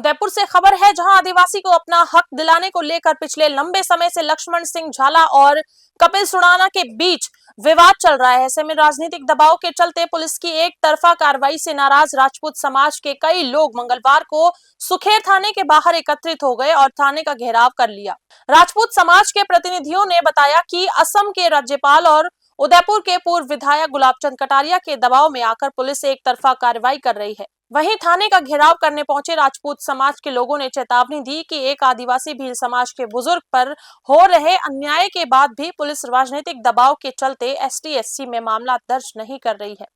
उदयपुर से खबर है, जहां आदिवासी को अपना हक दिलाने को लेकर पिछले लंबे समय से लक्ष्मण सिंह झाला और कपिल सुराणा के बीच विवाद चल रहा है। ऐसे में राजनीतिक दबाव के चलते पुलिस की एक तरफा कार्रवाई से नाराज राजपूत समाज के कई लोग मंगलवार को सुखेर थाने के बाहर एकत्रित हो गए और थाने का घेराव कर लिया। राजपूत समाज के प्रतिनिधियों ने बताया कि असम के राज्यपाल और उदयपुर के पूर्व विधायक गुलाबचंद कटारिया के दबाव में आकर पुलिस एक तरफा कार्रवाई कर रही है। वहीं थाने का घेराव करने पहुंचे राजपूत समाज के लोगों ने चेतावनी दी कि एक आदिवासी भील समाज के बुजुर्ग पर हो रहे अन्याय के बाद भी पुलिस राजनीतिक दबाव के चलते ST/SC में मामला दर्ज नहीं कर रही है।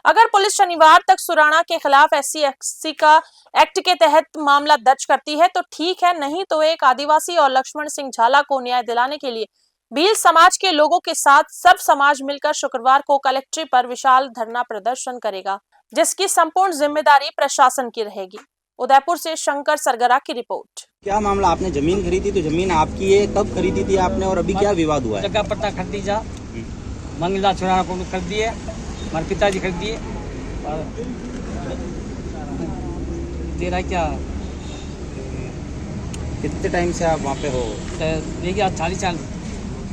अगर पुलिस शनिवार तक सुराणा के खिलाफ SC/SC का एक्ट के तहत मामला दर्ज करती है तो ठीक है, नहीं तो एक आदिवासी और लक्ष्मण सिंह झाला को न्याय दिलाने के लिए भील समाज के लोगों के साथ सब समाज मिलकर शुक्रवार को कलेक्ट्रेट पर विशाल धरना प्रदर्शन करेगा, जिसकी संपूर्ण जिम्मेदारी प्रशासन की रहेगी। उदयपुर से शंकर सरगरा की रिपोर्ट। क्या मामला, आपने जमीन खरीदी तो जमीन आपकी है, कब खरीदी थी आपने और अभी क्या विवाद हुआ है? जगह पट्टा खरीदी जा मंगला सुराणा को खरीदी है, हमारे पिताजी खरीदी है और तेरा क्या कितने टाइम से आप वहाँ पे हो? देखिए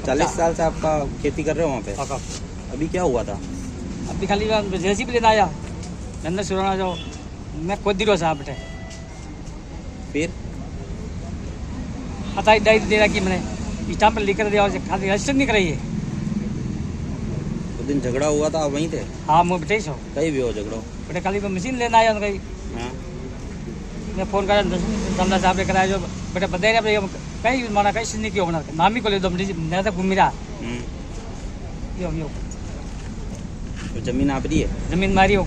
40 साल से आपका खेती कर रहे हो वहाँ पे? अभी क्या हुआ था? अभी खाली जेसीबी लेना आया अंदर सुराणा जो मैं खुद दिलो साहब बेटे फिर हथाई डाई दे रहा कि मैंने स्टाम्प पर लिख दिया और खाली रजिस्टर नहीं कराई है। उस दिन झगड़ा हुआ था, आप वहीं थे? हाँ मैं बेटे सो कहीं भी हो झगड़ा बेटे खाली मशीन लेना आया कहीं। हाँ। मैं फोन करा दमदा साहब ने कराया जो बेटे बता रहे कहीं माना कहीं सिंह क्यों बना नाम ही को ले दो मैं तो घूम रहा यो तो जमीन आप रही है? जमीन मारी हो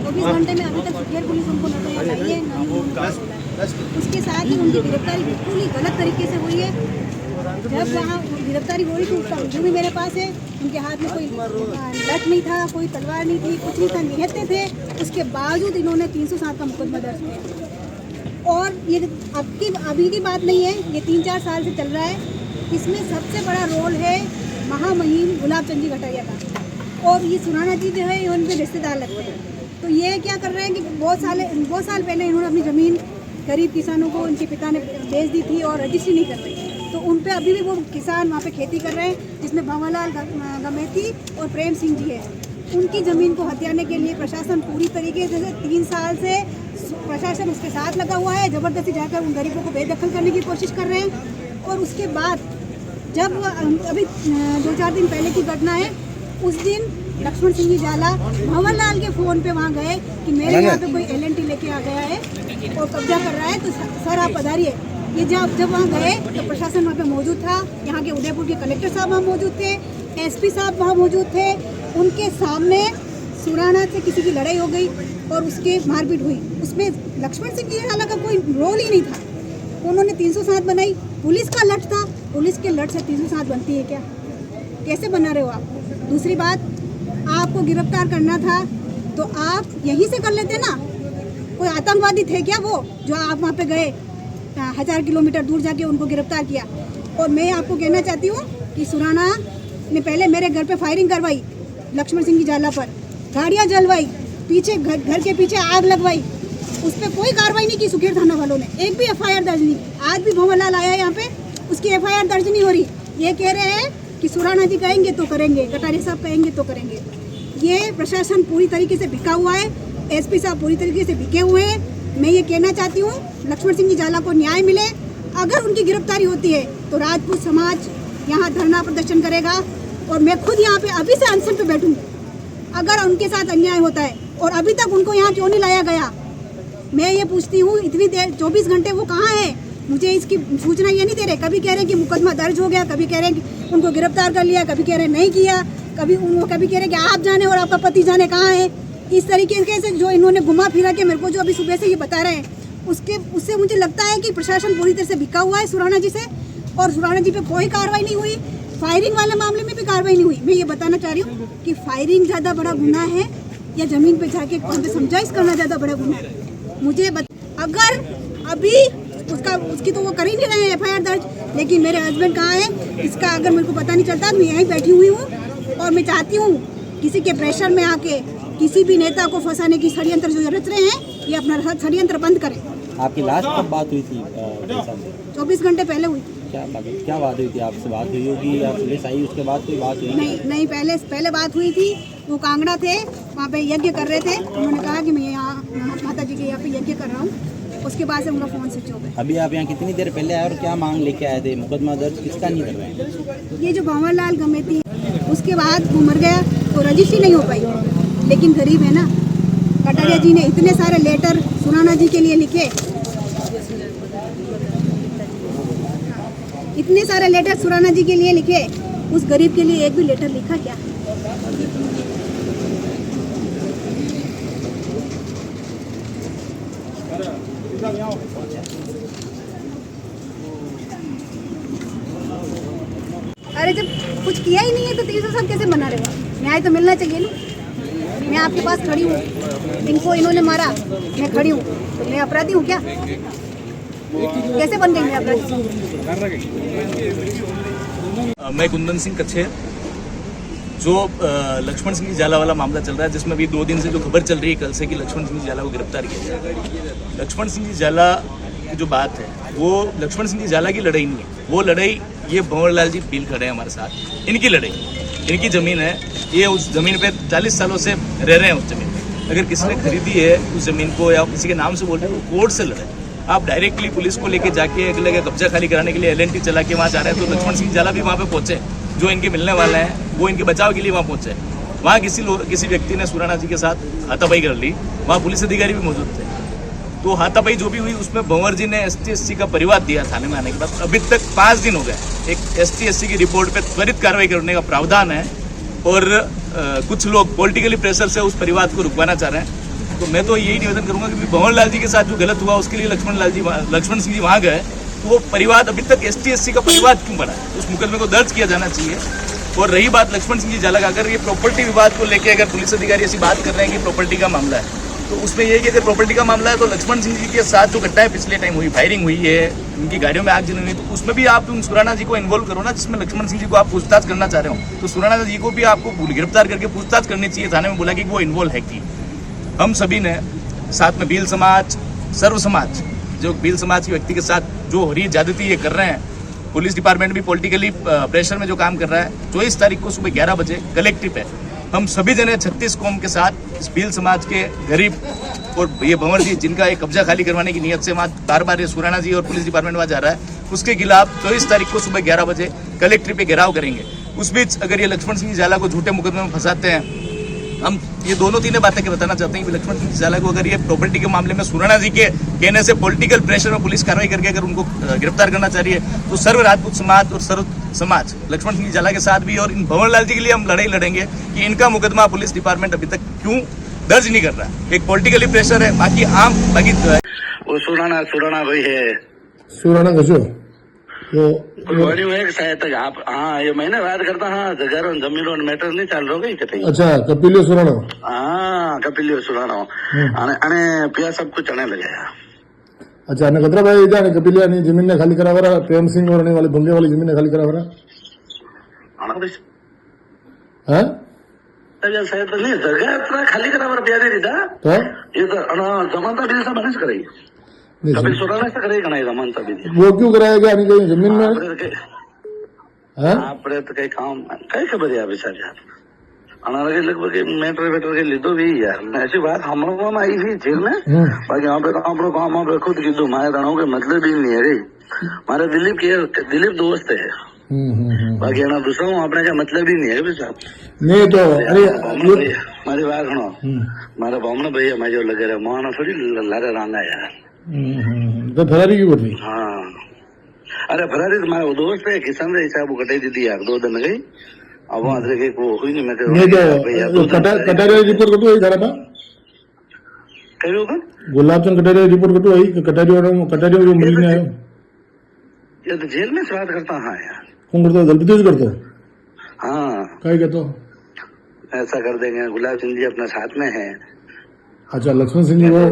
24 घंटे में अभी तक सुखेर पुलिस उनको नोटिस आई है। उसके साथ ही उनकी गिरफ्तारी बिल्कुल ही गलत तरीके से हुई है। जब वहाँ गिरफ्तारी हो रही थी उसका वीडियो भी मेरे पास है। उनके हाथ में कोई लठ नहीं था, कोई तलवार नहीं थी, कुछ नहीं था, निहत्थे थे। उसके बावजूद इन्होंने 307 का मुकदमा दर्ज किया। और ये अभी की बात नहीं है, ये 3-4 साल से चल रहा है। इसमें सबसे बड़ा रोल है महामहिम गुलाबचंद जी कटारिया का, और ये सुराणा जी जो है ये उनके रिश्तेदार लगते हैं। तो ये क्या कर रहे हैं कि बहुत साल पहले इन्होंने अपनी ज़मीन गरीब किसानों को उनके पिता ने बेच दी थी और रजिस्ट्री नहीं कर रही, तो उन पे अभी भी वो किसान वहाँ पे खेती कर रहे हैं, जिसमें भंवरलाल गमेती और प्रेम सिंह जी है। उनकी ज़मीन को हथियाने के लिए प्रशासन पूरी तरीके से 3 साल से प्रशासन उसके साथ लगा हुआ है। ज़बरदस्ती जाकर उन गरीबों को बेदखल करने की कोशिश कर रहे हैं। और उसके बाद जब अभी 2-4 दिन पहले की घटना है, उस दिन लक्ष्मण सिंह जी झाला भंवरलाल के फ़ोन पे वहाँ गए कि मेरे यहाँ पे कोई LNT लेके आ गया है और कब्जा कर रहा है, तो सर आप पधारिए। ये जब वहाँ गए तो प्रशासन वहाँ पे मौजूद था। यहाँ के उदयपुर के कलेक्टर साहब वहाँ मौजूद थे, SP साहब वहाँ मौजूद थे। उनके सामने सुराणा से किसी की लड़ाई हो गई और उसके मारपीट हुई। उसमें लक्ष्मण सिंह जी झाला का कोई रोल ही नहीं था। उन्होंने 307 बनाई, पुलिस का लठ था, पुलिस के लठ से 307 बनती है क्या? कैसे बना रहे हो आप? दूसरी बात, आपको गिरफ्तार करना था तो आप यहीं से कर लेते ना। कोई आतंकवादी थे क्या वो जो आप वहाँ पे गए 1000 किलोमीटर दूर जाके उनको गिरफ्तार किया? और मैं आपको कहना चाहती हूँ कि सुराणा ने पहले मेरे घर पे फायरिंग करवाई, लक्ष्मण सिंह जी झाला पर गाड़ियाँ जलवाई, पीछे घर के पीछे आग लगवाई, उस पर कोई कार्रवाई नहीं की सुखेर थाना वालों ने, एक भी FIR दर्ज नहीं की। आज भी भंवरलाल आया यहाँ पे, उसकी FIR दर्ज नहीं हो रही। ये कह रहे हैं कि सुराणा जी कहेंगे तो करेंगे, कटारिया साहब कहेंगे तो करेंगे। ये प्रशासन पूरी तरीके से बिका हुआ है, SP साहब पूरी तरीके से बिके हुए हैं। मैं ये कहना चाहती हूँ लक्ष्मण सिंह जी झाला को न्याय मिले। अगर उनकी गिरफ्तारी होती है तो राजपूत समाज यहाँ धरना प्रदर्शन करेगा और मैं खुद यहाँ पे अभी से अनशन पे बैठूँगी अगर उनके साथ अन्याय होता है। और अभी तक उनको यहाँ क्यों नहीं लाया गया? मैं ये पूछती हूँ, इतनी देर 24 घंटे वो कहाँ है? मुझे इसकी सूचना ये नहीं दे रहे। कभी कह रहे हैं कि मुकदमा दर्ज हो गया, कभी कह रहे हैं कि उनको गिरफ्तार कर लिया, कभी कह रहे हैं नहीं किया, कभी कह रहे हैं कि आप जाने और आपका पति जाने कहाँ है। इस तरीके से जो इन्होंने घुमा फिरा के मेरे को जो अभी सुबह से ये बता रहे हैं, उससे मुझे लगता है कि प्रशासन पूरी तरह से बिका हुआ है सुराणा जी से, और सुराणा जी पे कोई कार्रवाई नहीं हुई। फायरिंग वाले मामले में भी कार्रवाई नहीं हुई। मैं ये बताना चाह रही हूँ कि फायरिंग ज़्यादा बड़ा गुनाह है या ज़मीन पे जाके समझाइश करना ज़्यादा बड़ा गुनाह है? मुझे अगर अभी उसकी तो वो कर ही नहीं रहे हैं FIR दर्ज, लेकिन मेरे हस्बैंड कहाँ हैं इसका अगर मेरे को पता नहीं चलता। मैं यहीं बैठी हुई हूँ और मैं चाहती हूँ किसी के प्रेशर में आके किसी भी नेता को फंसाने की षड्यंत्र जो रच रहे हैं ये अपना षड्यंत्र बंद करें। आपकी लास्ट कब बात हुई थी भाई साहब से? 24 घंटे पहले हुई थी। क्या बात हुई थी? आपसे बात हुई होगी या पुलिस आई उसके बाद कोई बात हुई? नहीं, पहले बात हुई थी। वो कांगड़ा थे, वहाँ पे यज्ञ कर रहे थे। उन्होंने कहा कि मैं यहाँ माता जी के यहाँ पे यज्ञ कर रहा हूँ। उसके बाद से उनका फ़ोन स्विच ऑफ है। अभी आप यहाँ कितनी देर पहले आए और क्या मांग लेके आए थे? मुकदमा दर्ज किसका नहीं कर रहे हैं? ये जो भंवरलाल गमेती, उसके बाद वो मर गया तो रजिस्ट्री नहीं हो पाई। लेकिन गरीब है ना, कटारिया जी ने इतने सारे लेटर सुराना जी के लिए लिखे, इतने सारे लेटर सुराना जी के लिए लिखे, उस गरीब के लिए एक भी लेटर लिखा क्या? अरे जब कुछ किया ही नहीं है तो 300 साल कैसे बना रहेगा? न्याय तो मिलना चाहिए ना। मैं आपके पास खड़ी हूँ, इन्होंने मारा, मैं खड़ी हूँ, तो मैं अपराधी हूँ क्या? कैसे बन गई मैं अपराधी? मैं कुंदन सिंह कच्छे, जो लक्ष्मण सिंह जाला वाला मामला चल रहा है, जिसमें अभी 2 दिन से जो खबर चल रही है कल से कि लक्ष्मण सिंह जाला को गिरफ्तार किया जाए। लक्ष्मण सिंह जाला की जो बात है वो लक्ष्मण सिंह जाला की लड़ाई नहीं है, वो लड़ाई ये भंवरलाल जी पील खड़े हैं हमारे साथ, इनकी लड़ाई, इनकी ज़मीन है। ये उस ज़मीन पे 40 सालों से रह रहे हैं उस ज़मीन पे। अगर किसी ने खरीदी है उस ज़मीन को या किसी के नाम से बोल रहे हैं, वो कोर्ट से लड़े। आप डायरेक्टली पुलिस को लेके जाके अगले का कब्जा खाली कराने के लिए LNT चला के वहाँ जा रहे हैं, तो लक्ष्मण सिंह जाला भी वहाँ पे पहुंचे, जो इनके मिलने वाले हैं वो इनके बचाव के लिए वहाँ पहुंचे। वहाँ किसी व्यक्ति ने सुराना जी के साथ हाथापाई कर ली, वहाँ पुलिस अधिकारी भी मौजूद थे। तो हाथापाई जो भी हुई उसमें भंवर जी ने ST-SC का परिवाद दिया थाने में आने के बाद। अभी तक 5 दिन हो गए, एक ST-SC की रिपोर्ट पे त्वरित कार्रवाई करने का प्रावधान है और कुछ लोग पॉलिटिकली प्रेशर से उस परिवाद को रुकवाना चाह रहे हैं। तो मैं तो यही निवेदन करूंगा कि भंवरलाल जी के साथ जो गलत हुआ उसके लिए लक्ष्मण सिंह जी वहाँ गए, तो वो परिवाद अभी तक ST-SC का परिवाद क्यों बना है, उस मुकदमे को दर्ज किया जाना चाहिए। और रही बात लक्ष्मण सिंह जी जाला का, अगर ये प्रॉपर्टी विवाद को लेकर अगर पुलिस अधिकारी ऐसी बात कर रहे हैं कि प्रॉपर्टी का मामला है, तो उसमें ये कि अगर प्रॉपर्टी का मामला है तो लक्ष्मण सिंह जी के साथ जो घटनाएं पिछले टाइम हुई, फायरिंग हुई है, उनकी गाड़ियों में आग जली हुई, तो उसमें भी आप उन सुराना जी को इन्वॉल्व करो ना, जिसमें लक्ष्मण सिंह जी को आप पूछताछ करना चाह रहे हो। तो सुराना जी को भी आपको गिरफ्तार करके पूछताछ करनी चाहिए, थाने में बोला कि वो इन्वॉल्व है कि। हम सभी ने साथ में भील समाज, सर्व समाज, जो भील समाज के व्यक्ति के साथ जो हो रही ज्यादती ये कर रहे हैं, पुलिस डिपार्टमेंट भी पॉलिटिकली प्रेशर में जो काम कर रहा है, 24 तारीख को सुबह 11 बजे कलेक्टिव है, हम सभी जने 36 कौम के साथ इस भील समाज के गरीब और ये भंवर जी जिनका एक कब्जा खाली करवाने की नियत से वहाँ बार ये सुराना जी और पुलिस डिपार्टमेंट वहाँ जा रहा है, उसके खिलाफ 24 तारीख को सुबह 11 बजे कलेक्ट्रेट पे घेराव करेंगे। उस बीच अगर ये लक्ष्मण सिंह जाला को झूठे मुकदमे में फंसाते हैं, हम ये दोनों तीन बातें बताना चाहते हैं कि लक्ष्मण सिंह जाला को अगर ये प्रॉपर्टी के मामले में सुराना जी के कहने से पॉलिटिकल प्रेशर में पुलिस कार्रवाई करके अगर उनको गिरफ्तार करना चाह रही है, तो सर्व राजपूत समाज और सर्व समाज लक्ष्मण सिंह जाला के साथ भी और इन भंवरलाल जी के लिए हम लड़ाई लड़ेंगे कि इनका मुकदमा पुलिस डिपार्टमेंट अभी तक क्यों दर्ज नहीं कर रहा है। एक पॉलिटिकली प्रेशर है, बाकी वो सुराना भाई है, सुराना गजो तो बड़ी हुए शायद तक आप। हाँ, ये मैंने बात करता। हाँ, जगह जमीन और मैटर नहीं चाल रहा है कहीं। अच्छा, कपिलियो सुराना। हाँ, कपिलियो सुराना आने पिया सब कुछ आने लगे यार। अच्छा, ने कतरा भाई जाने कपिलिया नहीं जमीन ने खाली करा वरा, प्रेम सिंह और वाले बंगे वाली जमीन ने खाली करा वरा। हाँ, शायद नहीं जगह इतना खाली करा वरा पिया दे था। तो ये तो जमानता भी सब मैनेज करेगी, कभी सुराना से करेगा ना जमानता भी। वो क्यों कराया गया नहीं कहीं जमीन में? आपरे तो कई काम कई खबर है अभी सर यार, अनारगे लगभग मेटर के लीधो भी यार। ऐसी बात हम लोगों में आई थी जेल में, बाकी यहाँ पे तो आप लोग काम आप खुद कीधो माए रणों के मतलब ही नहीं है रे। हमारे दिलीप दोस्त है, बाकी है ना दूसरा हूँ अपने का मतलब ही नहीं है साहब। नहीं तो अरे हमारी बात सुनो, हमारा बामना भैया मैं जो लगे रहे मोहना थोड़ी लारे रंगा यार। तो फरारी क्यों कर रही? हाँ, अरे फरारी तुम्हारा वो दोस्त है किसान रही साहब, वो कटाई दीदी यार 2 दिन गई। अब वहाँ से वो हुई नहीं, मैं तो कटारिया रिपोर्ट कटू वही था कहीं होगा गुलाब चंद कटारिया रिपोर्ट कटू वही कटारिया जो मिलने आयो ये तो जेल में बात करता। हाँ यार, कौन करता? दलपति करता? हाँ, क्या कहता? ऐसा कर देंगे। गुलाब सिंह जी अपने साथ में है। अच्छा, लक्ष्मण सिंह जी को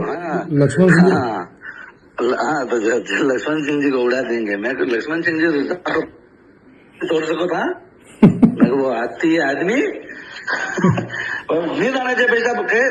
लक्ष्मण सिंह जी हाँ, तो लक्ष्मण सिंह जी को उड़ा देंगे। मैं लक्ष्मण सिंह जी तोड़ सको था मैं वो आती है आदमी और नहीं जाना चाहिए पैसा